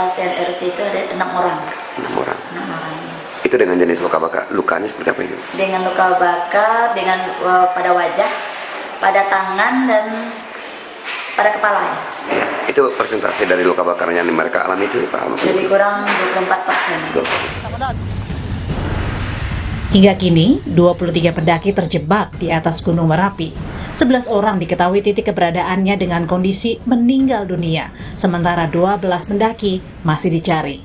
pasien erupsi itu ada 6 orang. 6 orang. 6 orang. Itu dengan jenis luka bakar. Lukanya seperti apa itu? Dengan luka bakar, dengan pada wajah, pada tangan dan pada kepala. Ya. Ya, itu persentase dari luka bakar yang mereka alami itu Pak? Lebih kurang 24%. 20%. Hingga kini, 23 pendaki terjebak di atas Gunung Merapi. 11 orang diketahui titik keberadaannya dengan kondisi meninggal dunia, sementara 12 pendaki masih dicari.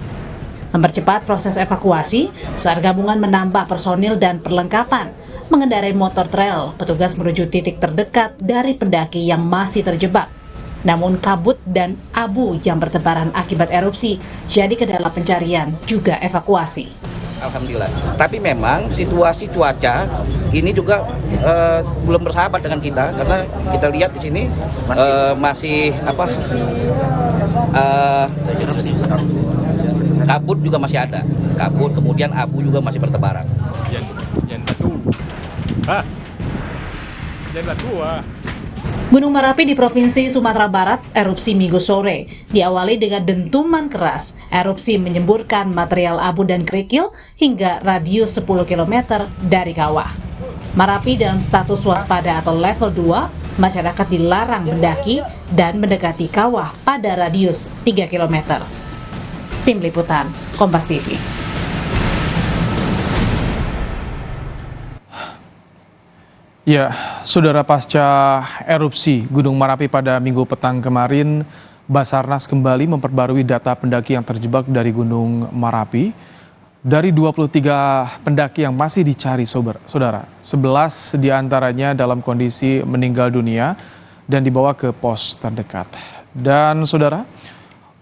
Mempercepat proses evakuasi, SAR gabungan menambah personil dan perlengkapan. Mengendarai motor trail, petugas menuju titik terdekat dari pendaki yang masih terjebak. Namun kabut dan abu yang bertebaran akibat erupsi jadi kendala pencarian juga evakuasi. Alhamdulillah. Tapi memang situasi cuaca ini juga belum bersahabat dengan kita karena kita lihat di sini masih kabut juga masih ada. Kabut kemudian abu juga masih bertebaran. Gunung Merapi di Provinsi Sumatera Barat erupsi Minggu sore. Diawali dengan dentuman keras, erupsi menyemburkan material abu dan kerikil hingga radius 10 km dari kawah. Merapi dalam status waspada atau level 2, masyarakat dilarang mendaki dan mendekati kawah pada radius 3 km. Tim Liputan, Kompas TV. Ya, saudara, pasca erupsi Gunung Merapi pada Minggu petang kemarin, Basarnas kembali memperbarui data pendaki yang terjebak dari Gunung Merapi. Dari 23 pendaki yang masih dicari, saudara, 11 diantaranya dalam kondisi meninggal dunia dan dibawa ke pos terdekat. Dan saudara,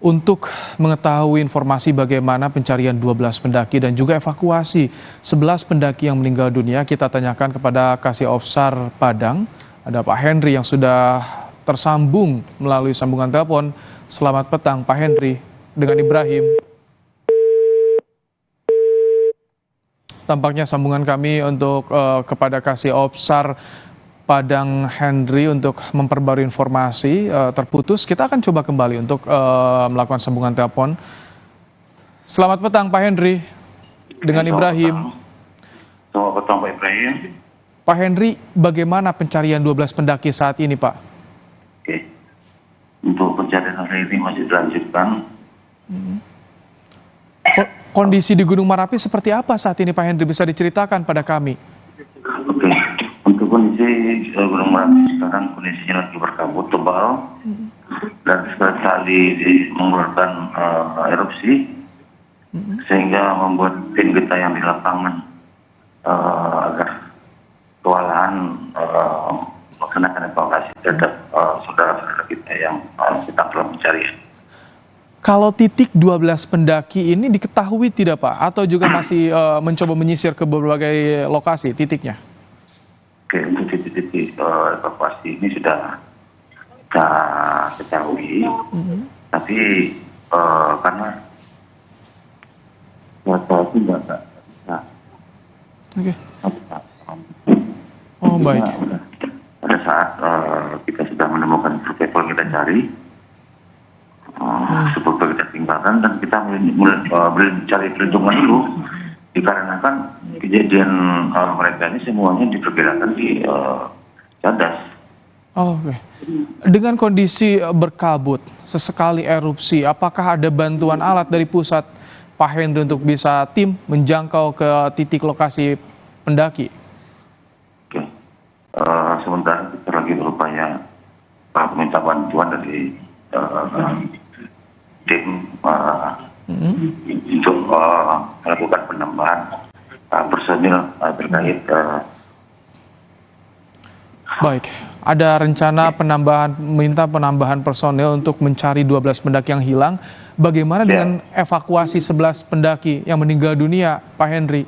untuk mengetahui informasi bagaimana pencarian 12 pendaki dan juga evakuasi 11 pendaki yang meninggal dunia, kita tanyakan kepada Kasih Opsar Padang. Ada Pak Henry yang sudah tersambung melalui sambungan telepon. Selamat petang Pak Henry dengan Ibrahim. Tampaknya sambungan kami untuk kepada Kasih Opsar Padang Henry untuk memperbarui informasi terputus. Kita akan coba kembali untuk melakukan sambungan telepon. Selamat petang Pak Henry dengan Ibrahim. Selamat petang Pak Ibrahim. Pak Henry, bagaimana pencarian 12 pendaki saat ini Pak? Oke, untuk pencarian hari ini masih dilanjutkan. Kondisi di Gunung Merapi seperti apa saat ini Pak Henry, bisa diceritakan pada kami? Oke, untuk kondisi Gunung Merapi sekarang kondisinya lagi berkabut tebal dan sekali mengeluarkan erupsi sehingga membuat tim kita yang di lapangan agak kewalahan melaksanakan evakuasi terhadap saudara-saudara kita yang sedang dalam pencarian. Kalau titik 12 pendaki ini diketahui tidak Pak? Atau juga masih mencoba menyisir ke berbagai lokasi titiknya? Oke, untuk titik-titik evakuasi ini sudah kita ketahui, tapi karena cuaca itu nggak bisa. Oke. Oh baik. Pada saat kita sudah menemukan survival kita cari, survival kita tinggalkan dan kita mulai mencari perlindungan dulu, dikarenakan kejadian mereka ini semuanya diperkirakan di Cadas. Oh, oke. Dengan kondisi berkabut, sesekali erupsi, apakah ada bantuan alat dari pusat Pak Henry untuk bisa tim menjangkau ke titik lokasi pendaki? Oke. Sementara kita lagi berupaya meminta bantuan dari tim untuk melakukan penambahan personil terkait. Baik, ada rencana minta penambahan personil untuk mencari 12 pendaki yang hilang. Bagaimana dengan evakuasi 11 pendaki yang meninggal dunia, Pak Henry?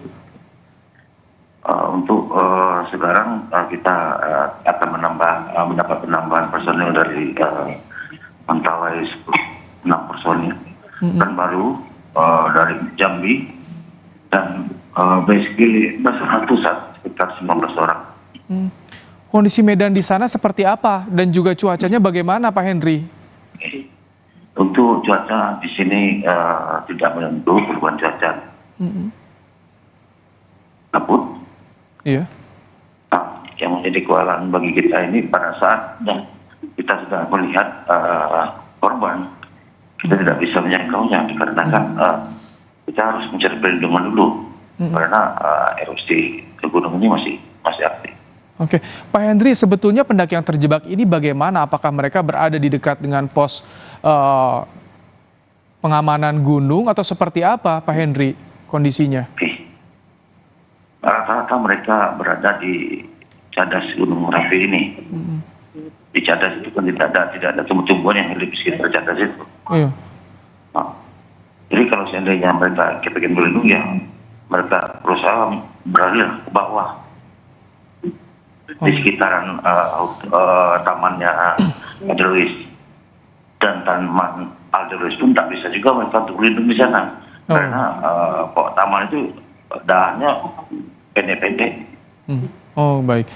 Untuk sekarang kita akan mendapat penambahan personil dari Mentawai 6 personil dan baru dari Jambi dan basically Basarnas Pusat sekitar 19 orang. Kondisi medan di sana seperti apa dan juga cuacanya bagaimana Pak Henry? Untuk cuaca di sini tidak menentu, perubahan cuaca kabut. Iya. Nah, yang menjadi kewalahan bagi kita ini pada saat kita sudah melihat korban, kita tidak bisa menjangkaunya dikarenakan kita harus mencari perlindungan dulu karena erupsi gunung ini masih aktif. Oke, Pak Hendri, sebetulnya pendaki yang terjebak ini bagaimana? Apakah mereka berada di dekat dengan pos pengamanan gunung atau seperti apa, Pak Hendri, kondisinya? Oke. Rata-rata mereka berada di cadas Gunung Merapi ini. Di cadas itu kan tidak ada tumbuh-tumbuhan yang hidup di sekitar cadas itu. Iya. Nah, jadi kalau seandainya mereka kepengen berlindung, ya mereka berusaha beralih ke bawah. Di sekitaran tamannya Alderuis dan taman Alderuis pun tak bisa juga mereka untuk berlindung di sana karena taman itu dahannya pendek-pendek. Oh baik,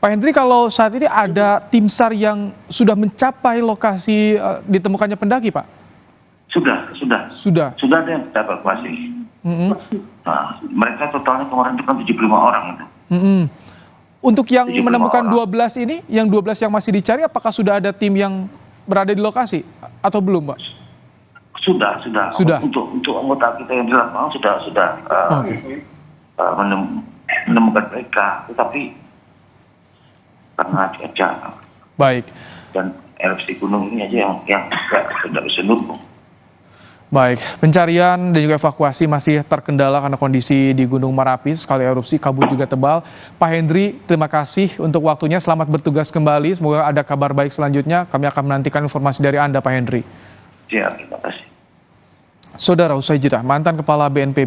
Pak Hendri, kalau saat ini ada tim SAR yang sudah mencapai lokasi ditemukannya pendaki, Pak? Sudah ada yang kita evakuasi. Nah, mereka totalnya kemarin itu kan 75 orang itu. Untuk yang menemukan orang. 12 ini, yang 12 yang masih dicari, apakah sudah ada tim yang berada di lokasi atau belum, Pak? Sudah. Sudah. Untuk anggota kita yang di lapangan sudah menemukan mereka, tetapi karena cuaca Baik. dan erupsi gunung ini aja yang tidak bisa nunggu. Baik, pencarian dan juga evakuasi masih terkendala karena kondisi di Gunung Merapi sekali erupsi, kabut juga tebal. Pak Hendri, terima kasih untuk waktunya. Selamat bertugas kembali. Semoga ada kabar baik selanjutnya. Kami akan menantikan informasi dari Anda, Pak Hendri. Ya, terima kasih. Saudara, usai jeda, mantan Kepala BNPB